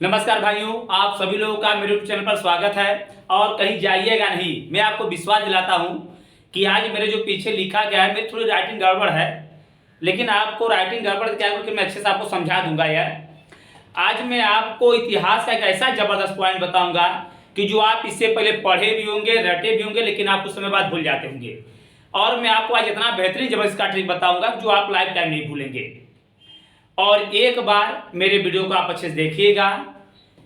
नमस्कार भाइयों, आप सभी लोगों का मेरे यूट्यूब चैनल पर स्वागत है। और कहीं जाइएगा नहीं, मैं आपको विश्वास दिलाता हूं कि आज मेरे जो पीछे लिखा गया है, मेरी थोड़ी राइटिंग गड़बड़ है, लेकिन आपको राइटिंग गड़बड़ क्या करके मैं अच्छे से आपको समझा दूंगा यार। आज मैं आपको इतिहास का एक ऐसा जबरदस्त पॉइंट बताऊंगा कि जो आप इससे पहले पढ़े भी होंगे, रटे भी होंगे, लेकिन आप कुछ समय बाद भूल जाते होंगे। और मैं आपको आज इतना बेहतरीन जबरदस्त का ट्रिक बताऊंगा जो आप लाइफ टाइम नहीं भूलेंगे। और एक बार मेरे वीडियो को आप अच्छे से देखिएगा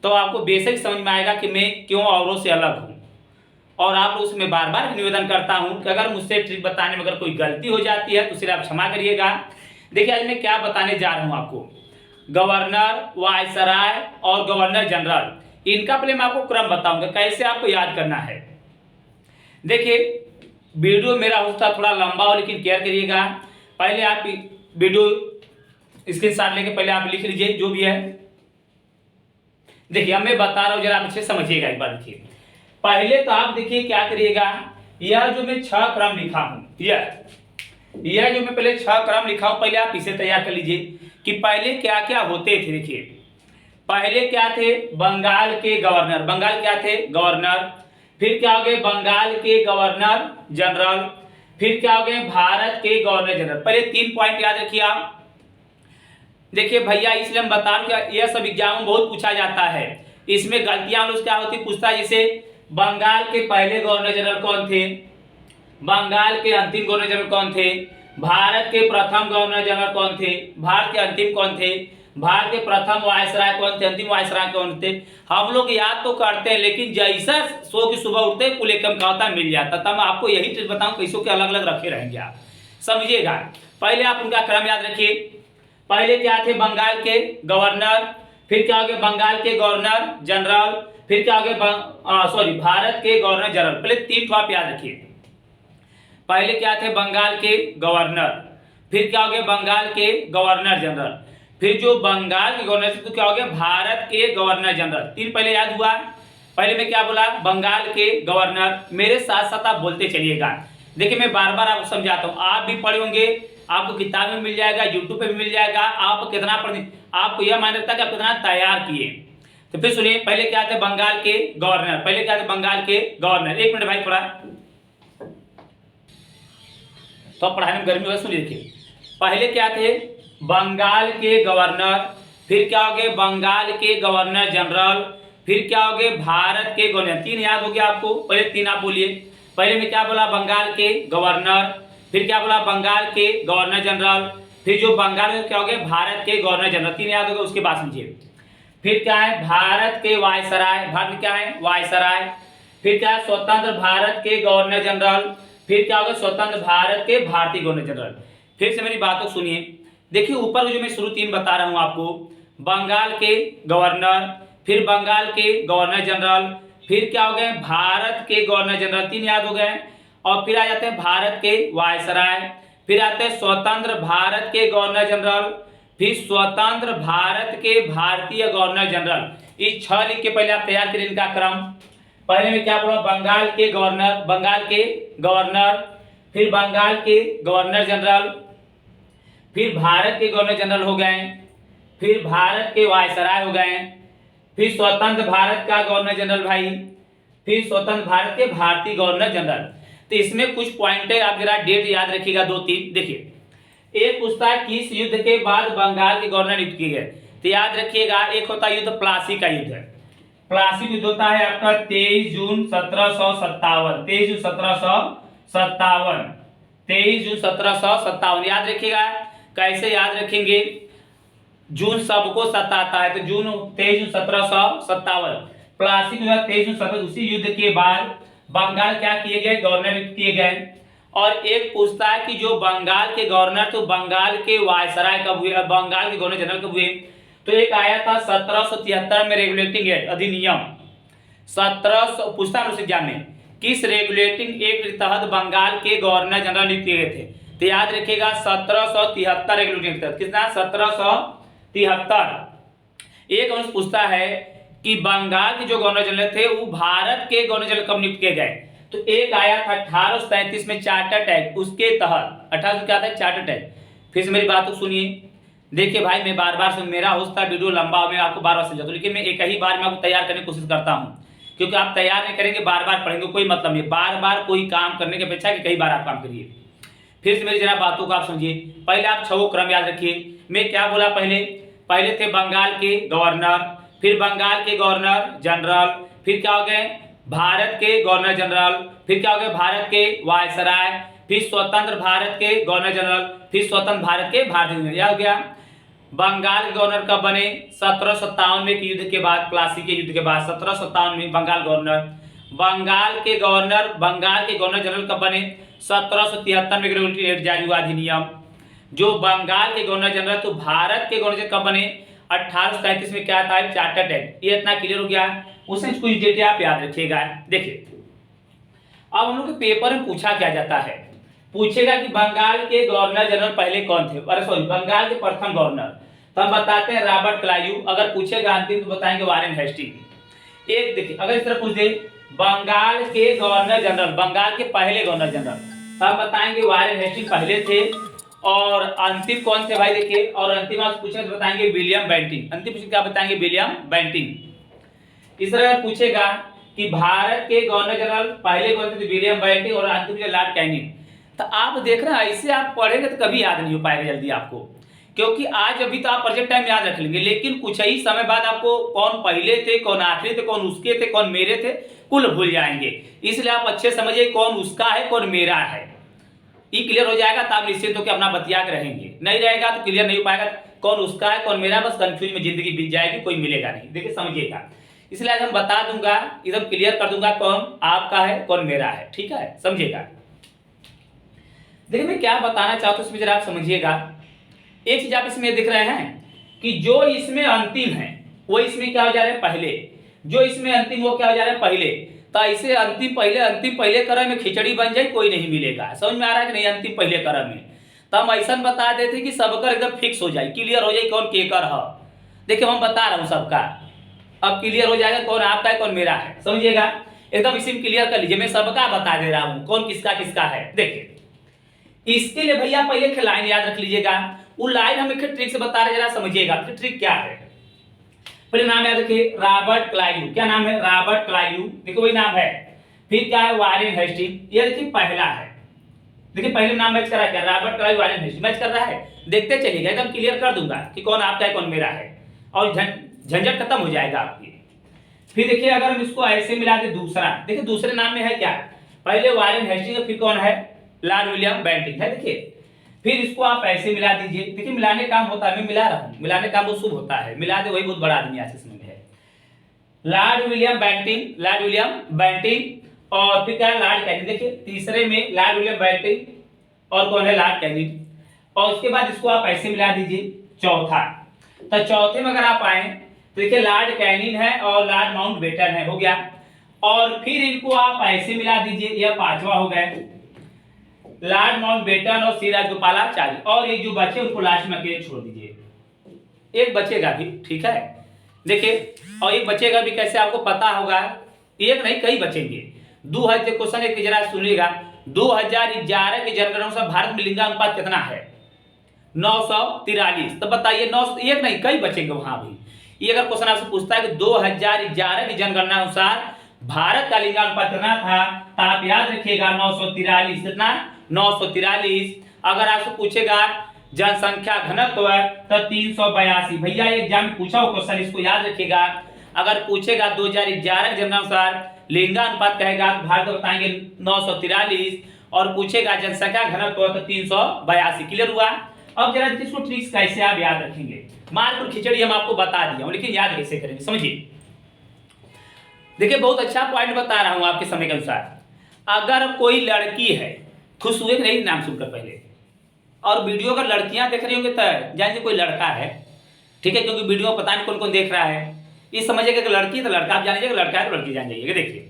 तो आपको बेसिक समझ में आएगा कि मैं क्यों औरों से अलग हूँ। और आप लोगों से मैं बार बार निवेदन करता हूँ कि अगर मुझसे ट्रिक बताने में अगर कोई गलती हो जाती है तो उसे आप क्षमा करिएगा। देखिए आज मैं क्या बताने जा रहा हूँ आपको। गवर्नर, वायसराय और गवर्नर जनरल, इनका पहले मैं आपको क्रम बताऊंगा कैसे आपको याद करना है। देखिए वीडियो मेरा होता थोड़ा लंबा हो, लेकिन केयर करिएगा। पहले आप वीडियो स्क्रीनशॉट लेके पहले आप लिख लीजिए जो भी है। देखिए अब मैं बता रहा हूं, जरा आप अच्छे समझिएगा एक बार। देखिए पहले तो आप देखिए क्या करिएगा, यह जो मैं 6 क्रम लिखा हूं, यह जो मैं पहले 6 क्रम लिखा हूं, पहले आप इसे तैयार कर लीजिए कि पहले क्या क्या होते थे। देखिए पहले क्या थे, बंगाल के गवर्नर, बंगाल क्या थे, गवर्नर। फिर क्या हो गए, बंगाल के गवर्नर जनरल। फिर क्या हो गए, भारत के गवर्नर जनरल। पहले 3 पॉइंट याद रखिए आप। देखिए भैया इसलिए हम बता रहे हैं कि यह सब एग्जाम में बहुत पूछा जाता है, इसमें गलतियां हम लोग क्या होती पूछता है। जैसे बंगाल के पहले गवर्नर जनरल कौन थे, बंगाल के अंतिम गवर्नर जनरल कौन थे, भारत के प्रथम गवर्नर जनरल कौन थे, भारत के अंतिम कौन थे, भारत के प्रथम वायसराय कौन थे, अंतिम वायसराय कौन थे। हम लोग याद तो करते हैं, लेकिन जैसा सो की सुबह उठते कुल एकम का होता मिल जाता। तब मैं आपको यही चीज बताऊं कैसों के अलग अलग रखे रहेंगे आप, समझिएगा। पहले आप उनका क्रम याद रखिए। पहले क्या थे, बंगाल के गवर्नर। फिर क्या हो गया, बंगाल के गवर्नर जनरल। फिर क्या हो गया, भारत के गवर्नर जनरल। पहले 3 ठो आप याद रखिए। पहले क्या थे, बंगाल के गवर्नर। फिर क्या हो गया, बंगाल के गवर्नर जनरल। फिर जो बंगाल के गवर्नर तो क्या हो गया, भारत के गवर्नर जनरल। 3 पहले याद हुआ। पहले मैं क्या बोला, बंगाल के गवर्नर। मेरे साथ साथ आप बोलते चलिएगा। देखिए मैं बार बार आपको समझाता हूँ, आप भी पढ़े होंगे, आपको किताब में मिल जाएगा, यूट्यूब पे भी मिल जाएगा। आप कितना पढ़ने, आपको यह मायने रखता है कि आप कितना तैयार किए। तो फिर सुनिए, पहले क्या थे, बंगाल के गवर्नर। पहले क्या थे, बंगाल के गवर्नर। 1 मिनट भाई, थोड़ा तो पढ़ाई में गर्मी हो, सुनिए। देखिए पहले क्या थे, बंगाल के गवर्नर। फिर क्या हो गए, बंगाल के गवर्नर जनरल। फिर क्या हो गए, भारत के गवर्नर। 3 याद हो गया आपको, पहले 3 आप बोलिए। पहले मैं क्या बोला, बंगाल के गवर्नर। फिर क्या बोला, बंगाल के गवर्नर जनरल। फिर जो बंगाल में क्या हो गया, भारत के गवर्नर जनरल। 3 याद हो गया, उसके बाद समझिए। फिर क्या है, भारत के वायसराय, भारत में क्या है, वायसराय। फिर क्या है, स्वतंत्र भारत के गवर्नर जनरल। फिर क्या होगा, स्वतंत्र भारत के भारतीय गवर्नर जनरल। फिर से मेरी बातों सुनिए। देखिए ऊपर जो मैं शुरू 3 बता रहा हूं आपको, बंगाल के गवर्नर, फिर बंगाल के गवर्नर जनरल, फिर क्या हो गए, भारत के गवर्नर जनरल। 3 याद हो गए। और फिर आ जाते हैं भारत के वायसराय। फिर आते हैं स्वतंत्र भारत के गवर्नर जनरल। फिर स्वतंत्र भारत के भारतीय गवर्नर जनरल। इस 6 लिख के पहले आप तैयार करिए इनका क्रम। पहले में क्या बोला, बंगाल के गवर्नर, बंगाल के गवर्नर। फिर बंगाल के गवर्नर जनरल। फिर भारत के गवर्नर जनरल हो गए। फिर भारत के वायसराय हो गए। फिर स्वतंत्र भारत का गवर्नर जनरल भाई। फिर स्वतंत्र भारत के भारतीय गवर्नर जनरल। तो इसमें कुछ पॉइंट है, आप जरा डेट याद रखिएगा 2-3। देखिए एक पूछता है किस युद्ध के बाद बंगाल के गवर्नर नियुक्त किए गए। तो याद रखिएगा, एक होता है युद्ध प्लासी का युद्ध है। प्लासी युद्ध होता है आपका 23 जून 1757। 23 जून 1757। 23 जून 1757 याद रखिएगा। कैसे याद रखेंगे, जून सबको सताता है, तो जून 23 जून 1757 प्लासी युद्ध 23 जून 17। उसी युद्ध के बाद बंगाल क्या किए गए, गवर्नर नियुक्त किए गए। और एक पूछता है कि जो बंगाल के गवर्नर, तो बंगाल के वायसराय कब हुए, बंगाल के गवर्नर जनरल कब हुए। तो एक आया था 1773 में रेगुलेटिंग एक्ट अधिनियम। 1700 पूछता है उस एग्जाम में, किस रेगुलेटिंग एक्ट के तहत बंगाल के गवर्नर जनरल नियुक्त किए गए थे। तो याद रखिएगा 1773 रेगुलेटिंग एक्ट, कितना 1773। एक अंश पूछता है कि बंगाल के जो गवर्नर जनरल थे वो भारत के गवर्नर जनरल कब नियुक्त किए गए। तो एक आया था 1837 में चार्टर्ड एक्ट, उसके तहत 1800 क्या था, चार्टर्ड एक्ट। फिर से मेरी बात को सुनिए, देखिए भाई, मैं बार बार मेरा होता वीडियो लंबा हो, मैं आपको बार बार समझाता हूँ, लेकिन मैं एक ही बार में आपको तैयार करने की कोशिश करता हूँ, क्योंकि आप तैयार नहीं करेंगे, बार बार पढ़ेंगे, कोई मतलब नहीं। बार बार कोई काम करने की अपेक्षा कि कई बार आप काम करिए। फिर से मेरी जरा बातों को आप समझिए। पहले आप छह क्रम याद रखिए। मैं क्या बोला पहले? पहले थे बंगाल के गवर्नर, फिर बंगाल के गवर्नर जनरल, फिर क्या हो गए भारत के गवर्नर जनरल, फिर क्या हो गया भारत के वायसराय, फिर स्वतंत्र भारत के गवर्नर जनरल, फिर स्वतंत्र भारत के भारतीय। यह हो गया बंगाल के गवर्नर कब बने? 1757 में युद्ध के बाद, प्लासी के युद्ध के बाद 1757 में बंगाल गवर्नर। बंगाल के गवर्नर जनरल कब बने? 1773 में रेगुलेटरी एक्ट जारी हुआ, अधिनियम। जो बंगाल के गवर्नर जनरल, तो भारत के गवर्नर कब बने? 1837 में क्या था? Chartered act. ये इतना क्लियर हो गया। उसमें कुछ डेटे आप याद रखिएगा। देखिए, अब हम लोग के पेपर में पूछा क्या जाता है, पूछेगा कि बंगाल के गवर्नर जनरल पहले कौन थे, अरे सॉरी, बंगाल के प्रथम गवर्नर, तो हम बताते हैं रॉबर्ट क्लाइव। अगर पूछेगा अंतिम तो बताएंगे वारेन हेस्टिंग। एक देखिए, अगर इस तरह पूछ दे बंगाल के गवर्नर जनरल, बंगाल के पहले गवर्नर जनरल, तो हम बताएंगे वारेन हेस्टिंग पहले थे। और अंतिम कौन थे भाई? देखिए, और अंतिम आप पूछेगा तो बताएंगे विलियम बेंटिंग। अंतिम पूछे क्या बताएंगे? William Bentinck. इस तरह पूछेगा कि भारत के गवर्नर जनरल पहले कौन थे? William Bentinck. और अंतिम लॉर्ड कैनिंग। तो आप देख रहे हैं, ऐसे आप पढ़ेंगे तो कभी याद नहीं हो पाएगा जल्दी आपको, क्योंकि आज अभी तो आप प्रोजेक्ट टाइम याद रख लेंगे, लेकिन कुछ ही समय बाद आपको कौन पहले थे, कौन आखिरी थे, कौन उसके थे, कौन मेरे थे, कुल भूल जाएंगे। इसलिए आप अच्छे समझिए कौन उसका है, कौन मेरा है। ये क्लियर हो जाएगा तो आप निश्चित होकर अपना बतिया के रहेंगे। नहीं रहेगा तो क्लियर नहीं हो पाएगा, कौन उसका है, कौन मेरा, बस कंफ्यूज में जिंदगी बीत जाएगी, कोई मिलेगा नहीं। देखिए समझिएगा, इसलिए आज हम बता दूंगा, एकदम क्लियर कर दूंगा कौन आपका है, कौन मेरा है। ठीक है, समझिएगा। देखिए मैं क्या बताना चाहता हूं, इसमें जरा आप समझिएगा। एक चीज आप इसमें देख रहे हैं कि जो इसमें अंतिम है वो इसमें क्या हो जा रहा है? पहले। जो इसमें अंतिम वो क्या हो जा रहा है? पहले। तो ऐसे अंतिम पहले क्रम में खिचड़ी बन जाए, कोई नहीं मिलेगा। समझ में आ रहा है कि नहीं? अंतिम पहले क्रम में तो हम ऐसा बता देते कि सबका एकदम फिक्स हो जाए, क्लियर हो जाए कौन केकर है। देखिए हम बता रहा हूँ सबका, अब क्लियर हो जाएगा कौन आपका है, कौन मेरा है। समझिएगा, एकदम इसी में क्लियर कर लीजिए। मैं सबका बता दे रहा हूँ कौन किसका किसका है। देखिए इसके लिए भैया पहले एक लाइन याद रख लीजिएगा। वो लाइन हम एक ट्रिक से बता रहे, जरा समझिएगा ट्रिक क्या है। पहले नाम याद रखिए, रॉबर्ट क्लाइव। क्या नाम है? Robert Clive. देखो वही नाम है। फिर क्या है? Warren Hastings. ये देखिए पहला है। देखिए पहले नाम मैच कर रहा है क्या? Robert Clive, Warren Hasting match कर रहा है। देखते चलिएगा, एकदम क्लियर कर दूंगा कि कौन आपका है, कौन मेरा है, और झंझट खत्म हो जाएगा आपकी। फिर देखिए अगर हम इसको ऐसे मिला दे दूसरा, देखिए दूसरे नाम में है क्या? पहले वारेन हेस्टिंग, फिर कौन है? लॉर्ड विलियम बेंटिंग है। देखिए फिर इसको आप ऐसे मिला दीजिए। देखिए मिलाने काम होता है, मैं मिला रहा हूं, मिलाने काम वो शुभ होता है, मिला दे वही बहुत बड़ा आदमी आज इसमें है। लॉर्ड विलियम बेंटिंग और फिर क्या है? Lord Canning. देखिए तीसरे में लॉर्ड विलियम बेंटिंग और कौन है? Lord Canning. और उसके बाद इसको आप ऐसे मिला दीजिए चौथा। तो चौथे में अगर आप आए तो देखिए लॉर्ड कैनिंग है और लॉर्ड माउंटबेटन है, हो गया। और फिर इनको आप ऐसे मिला दीजिए, यह पांचवा हो गया, लॉर्ड माउंटबेटन और श्री राजगोपालाचारी। और एक जो बचे उसको लास्ट में अकेले छोड़ दीजिए। एक बचेगा भी, ठीक है। देखिए और एक बचेगा भी कैसे आपको पता होगा, एक नहीं कई बचेंगे। 2000 क्वेश्चन एक जरा सुनिएगा। 2011 की जनगणना अनुसार भारत में लिंगानुपात कितना है? 943। तो बताइए 9, एक नहीं कई बचेंगे वहां भी। ये अगर क्वेश्चन आपसे पूछता है कि 2011 की जनगणना अनुसार भारत का लिंगानुपात कितना था, तो आप याद रखिएगा 943। कितना? 943। अगर आपसे पूछेगा जनसंख्या घनत्व तो 382। भैया एग्जाम में पूछा हो क्वेश्चन, इसको याद रखिएगा। अगर पूछेगा 2011 के जनगणना लिंगानुपात कहेगा तो भारत बताएंगे 943, और पूछेगा जनसंख्या घनत्व तो 382। क्लियर हुआ? अब जरा इसको ट्रिक्स कैसे आप याद रखेंगे। मार्क और खिचड़ी हम आपको बता दिया हूं, लेकिन याद कैसे करेंगे समझिए। देखिए बहुत अच्छा पॉइंट बता रहा हूं आपके समय के अनुसार। अगर कोई लड़की है, खुश हुए नहीं नाम सुनकर पहले, और वीडियो अगर लड़कियां देख रही होंगे तो जानिए कोई लड़का है, ठीक है, क्योंकि वीडियो पता नहीं कौन कौन देख रहा है। ये समझिएगा कि लड़की तो लड़का, आप जानिएगा, लड़का है तो लड़की जान जाइएगा। देखिए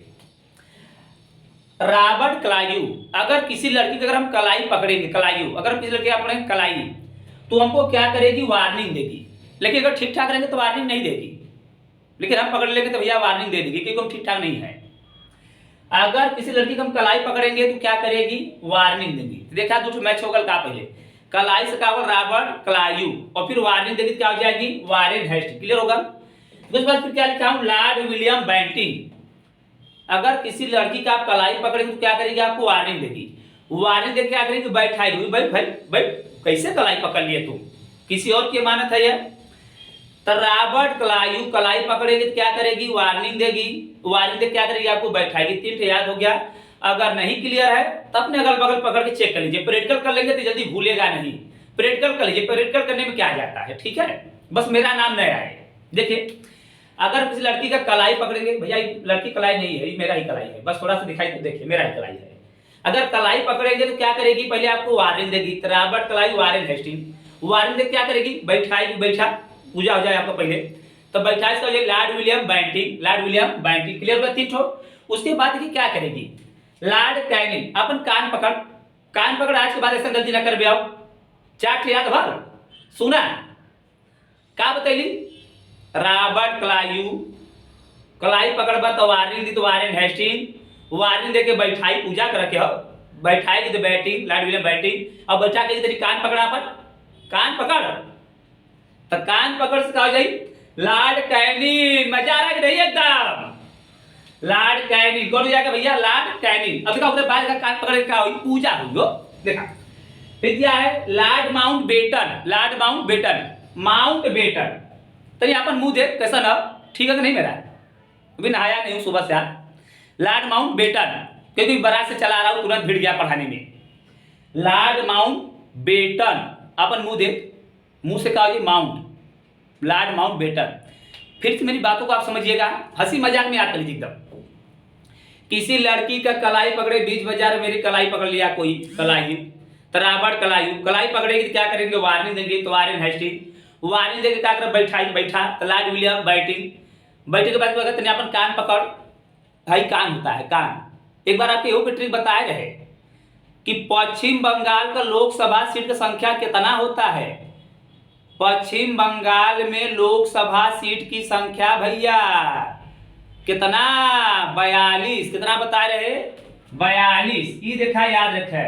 रॉबर्ट क्लाइव, अगर किसी लड़की की अगर हम कलाई पकड़ेंगे, क्लाइव अगर किसी लड़की आप पकड़ेंगे कलाई, तो हमको क्या करेगी? वार्निंग देगी। लेकिन अगर ठीक ठाक रहेंगे तो वार्निंग नहीं देगी, लेकिन हम पकड़ लेंगे तो भैया वार्निंग दे देगी क्योंकि हम ठीक ठाक नहीं है। अगर किसी लड़की को हम कलाई पकड़ेंगे तो क्या करेगी? वार्निंग देगी। देखा दो मैच होगा का पहले, कलाई से क्या होगा रॉबर्ट क्लायू, और फिर वार्निंग देगी क्या हो जाएगी वारेन हेस्टिंग। क्लियर होगा। उसके बाद फिर क्या लिखा हूं लॉर्ड विलियम बेंटिंग। अगर किसी लड़की का आप कलाई पकड़ेंगे तो क्या करेगी आपको वार्निंग देगी, वार्निंग देके क्या करेगी बैठाएगी, भाई भाई भाई कैसे कलाई पकड़ लिए तुम, किसी और की अमानत है यह। तो रॉबर्ट क्लायू कलाई पकड़ेगी तो क्या करेगी वार्निंग देगी, वार्निंग देके क्या करेगी आपको बैठाएगी। 3 याद हो गया। अगर नहीं क्लियर है तो अपने अगल बगल पकड़ के चेक कर लीजिए, प्रैक्टिकल कर लेंगे तो जल्दी भूलेगा नहीं। प्रैक्टिकल कर लीजिए, प्रैक्टिकल करने में क्या जाता है, ठीक है। बस मेरा नाम नया है। देखिए अगर किसी लड़की का कलाई पकड़ेंगे, भैया लड़की कलाई नहीं है, ये मेरा ही कलाई है, बस थोड़ा सा दिखाई तो देखिए मेरा ही कलाई है। अगर कलाई पकड़ेंगे तो क्या करेगी पहले आपको वार्निंग देगी, तो Robert Clive Warren Hasting warning देके क्या करेगी बैठाएगी, बैठा पूजा हो जाए आपको पहले तो बैठा इसका Lord William Bentinck, Lord William Bentinck. Clear हुआ 3 ठो। उसके बाद देखिए क्या करेगी लॉर्ड कैनिंग, अपन कान पकड़ आज के बाद ऐसा गलती ना कर भी आओ। 4 याद भर सुना का बतैली रॉबर्ट क्लायू कलाई पकड़बा तो वार्निंग दी तो वारेन हेस्टिंग वार्निंग देके बैठाई पूजा कर रखे हो, बैठाएगी तो बैटिंग लॉर्ड विलियम बैटिंग, और बैठा के तेरी कान पकड़ा अपन कान पकड़, तो कान पकड़ से कहा जाए लॉर्ड कैनिंग। मजा आ रहा है कि नहीं एकदम लॉर्ड कैनिंग कौन जाएगा भैया लॉर्ड कैनिंग। अब देखा उधर बाहर का कान पकड़ के क्या हुई पूजा हुई हो। देखा फिर क्या है Lord Mountbatten, Lord Mountbatten, Mountbatten. तो यहाँ पर मुंह देख कैसा ना ठीक है कि नहीं, मेरा अभी नहाया नहीं हूँ सुबह से आज। लॉर्ड माउंट बेटन क्योंकि बारात से चला रहा हूँ तुरंत भिड़ गया पढ़ाने में। लॉर्ड माउंट बेटन अपन मुंह देख, मुंह से कहा माउंट, लॉर्ड माउंट बेटन। फिर से मेरी बातों को आप समझिएगा, हंसी मजाक में याद कर लीजिए एकदम। किसी लड़की का कलाई पकड़े बीच बाजार में मेरी कलाई पकड़ लिया कोई कलाई, तो रॉबर्ट क्लायू कलाई पकड़ेगी तो क्या करेंगे वार्निंग देंगे तो वारेन हेस्टिंग वार्निंग देके क्या कर बैठा तो लॉर्ड विलियम बेंटिंग। बैठे के बाद अगर अपन कान पकड़, भाई कान होता है कान। एक बार आपके एहो के ट्रिक बताए रहे कि पश्चिम बंगाल का लोकसभा सीट की संख्या कितना होता है। पश्चिम बंगाल में लोकसभा सीट की संख्या भैया कितना 42, कितना बता रहे 42। ये देखा याद रखे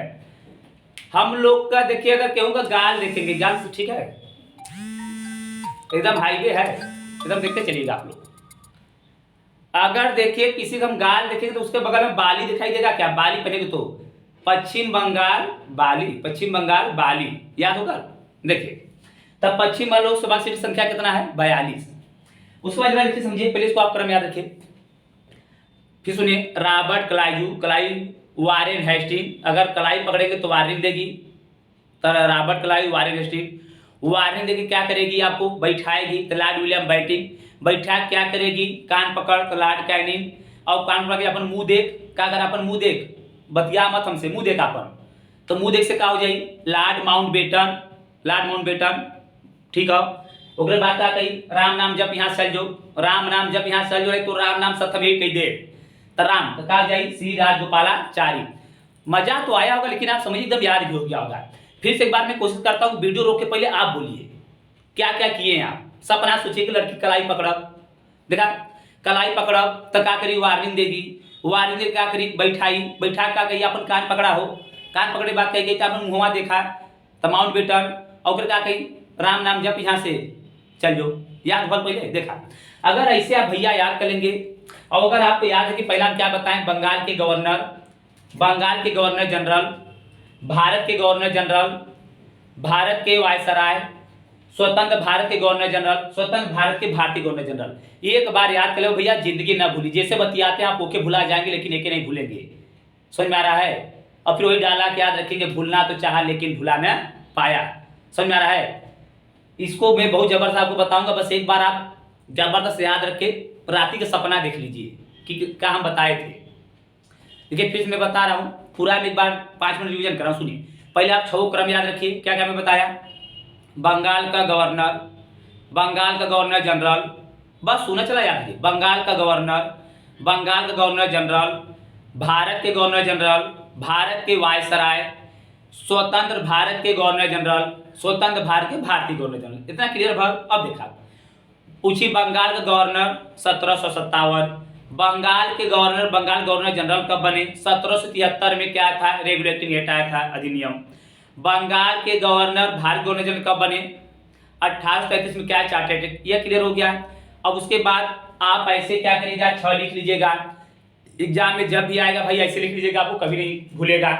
हम लोग का। देखिए अगर केहू का गाल देखेंगे, गाल से ठीक है एकदम हाईवे है एकदम, देखते चलिएगा आप लोग। अगर देखिए किसी का हम गाल देखेंगे तो उसके बगल में बाली दिखाई देगा क्या, बाली पहनेंगे तो पश्चिम बंगाल बाली, पश्चिम बंगाल बाली याद होगा। देखिए तब पश्चिम बंगाल लोकसभा सीट संख्या कितना है 42। उसके बाद देखिए समझिए, पहले इसको आप क्रम याद रखिए। फिर सुनिए रॉबर्ट क्लायू वारेन हेस्टिंग, अगर कलाई पकड़ेंगे तो वार्निंग देगी, तो Robert Clive Warren Hasting warning देगी क्या करेगी आपको बैठाएगी तो लॉर्ड विलियम बेंटिंग बैठा क्या करेगी कान पकड़ तो लॉर्ड कैनिंग, और कान पकड़ के अपन मुंह देख क्या कर अपन मुंह देख बतिया मत हमसे मुंह देख अपन, तो मुंह देख से क्या हो जाए Lord Mountbatten, Lord Mountbatten ठीक है। ओकरे बात क्या कही राम नाम जब यहाँ चल जो, राम नाम जब यहाँ चल जो तो राम नाम सत्य में कही दे तो राम तो कहा जाए श्री राजगोपालाचारी। मजा तो आया होगा लेकिन आप समझिए एकदम याद भी हो गया होगा। फिर से एक बार मैं कोशिश करता हूँ वीडियो रोक के पहले आप बोलिए क्या क्या किए हैं आप। सपना सोचिए कि लड़की कलाई पकड़ब, देखा कलाई पकड़ब तो क्या करी वार्निंग देगी, वार्निंग देगी क्या करी बैठा क्या कही अपन कान पकड़ा हो, कान पकड़े बात कही गई तो अपन मुँहवा देखा तो माउंट बेटन, और फिर क्या कही राम नाम जप यहाँ से चल जो याद भर पहले देखा। अगर ऐसे आप भैया याद कर लेंगे, और अगर आपको याद है कि पहला हम क्या बताएं बंगाल के गवर्नर, बंगाल के गवर्नर जनरल, भारत के गवर्नर जनरल, भारत के वायसराय, स्वतंत्र भारत के गवर्नर जनरल, स्वतंत्र भारत के भारतीय गवर्नर जनरल। एक बार याद कर लो भैया जिंदगी ना भूली, जैसे बतियाते हैं आप ओके भुला जाएंगे लेकिन एके नहीं भूलेंगे, समझ में आ रहा है। और फिर वही डाला कि याद रखेंगे भूलना तो चाहा लेकिन भुला न पाया, समझ में आ रहा है। इसको मैं बहुत जबरदस्त आपको बताऊंगा, बस एक बार आप जबरदस्त याद रख के रात्रि का सपना देख लीजिए कि क्या हम बताए थे। देखिए फिर मैं बता रहा हूँ पूरा में एक बार 5 मिनट रिवीजन कर रहा हूँ, सुनिए। पहले आप 6 क्रम याद रखिए, क्या क्या मैं बताया बंगाल का गवर्नर, बंगाल का गवर्नर जनरल, बस सुना चला याद रखिए बंगाल का गवर्नर, बंगाल का गवर्नर जनरल, भारत के गवर्नर जनरल, भारत के वायसराय, स्वतंत्र भारत के गवर्नर जनरल, स्वतंत्र भारत के भारतीय गवर्नर जनरल। इतना क्लियर भर। अब देखा पूछी बंगाल का गवर्नर 1757, बंगाल के गवर्नर बंगाल गवर्नर जनरल कब बने 1773 में क्या था रेगुलेटिंग एक्ट आया था अधिनियम। बंगाल के गवर्नर भारत गवर्नर जनरल कब बने? 1833 में। क्या चार्टर्ड एक्ट, यह क्लियर हो गया। अब उसके बाद आप ऐसे क्या करिएगा, 6 लिख लीजिएगा। एग्जाम में जब भी आएगा भाई ऐसे लिख लीजिएगा, आपको कभी नहीं भूलेगा।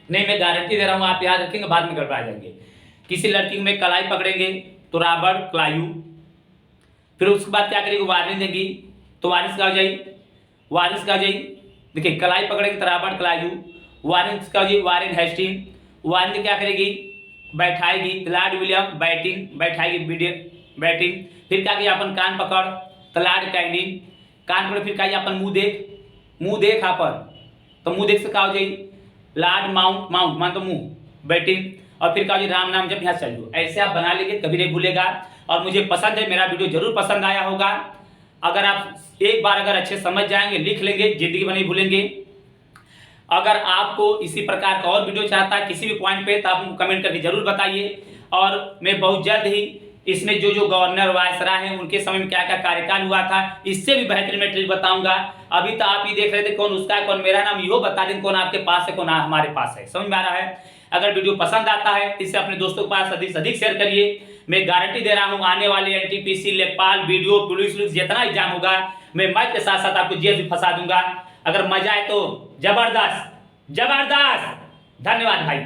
नहीं, मैं गारंटी दे रहा हूँ, आप याद रखेंगे, बाद में गड़बड़ा जाएंगे। किसी लड़की में कलाई पकड़ेंगे तो रॉबर्ट क्लायू। फिर उसके बाद क्या करेगी, वार्निंग देगी तो वारिस का हो जाएगी, वारिस का हो जाएगी। देखिए कलाई पकड़ेगी तो रॉबर्ट क्लायू, वार्निंग का हो जाएगी वारेन हेस्टिंग। वार्निंग क्या करेगी, बैठाएगी लॉर्ड विलियम बैटिंग, बैठाएगी बैटिंग। फिर क्या किया अपन, कान पकड़ तो लॉर्ड कैनिंग, कान पकड़। फिर क्या अपन, मुंह देख अपन, तो मुंह देख से क्या हो जाएगी, लॉर्ड माउंट मान तो मुंह बैटिंग। और फिर क्या हो जाएगी, राम नाम जब यहाँ चलियो। ऐसे आप बना लेंगे, कभी नहीं भूलेगा। और मुझे पसंद है, मेरा वीडियो जरूर पसंद आया होगा। अगर आप एक बार अगर अच्छे समझ जाएंगे, लिख लेंगे, जिंदगी में नहीं भूलेंगे। अगर आपको इसी प्रकार का और वीडियो चाहता है किसी भी पॉइंट पे, तो आप हमको कमेंट करके जरूर बताइए। और मैं बहुत जल्द ही इसमें जो गवर्नर वायसराय हैं उनके समय में क्या क्या कार्यकाल हुआ था, इससे भी बेहतरीन मैं ट्रिक बताऊंगा। अभी तो आप ही देख रहे थे कौन उसका है कौन मेरा, नाम यो बता दें कौन आपके पास है कौन हमारे पास है। समझ में आ रहा है? अगर वीडियो पसंद आता है तो इसे अपने दोस्तों के पास अधिक से अधिक शेयर करिए। मैं गारंटी दे रहा हूं, आने वाले एनटीपीसी, लेखपाल, वीडियो, पुलिस जितना एग्जाम होगा, मैं मैथ के साथ साथ आपको जीएस भी फंसा दूंगा। अगर मजा आए तो जबरदस्त। धन्यवाद भाई।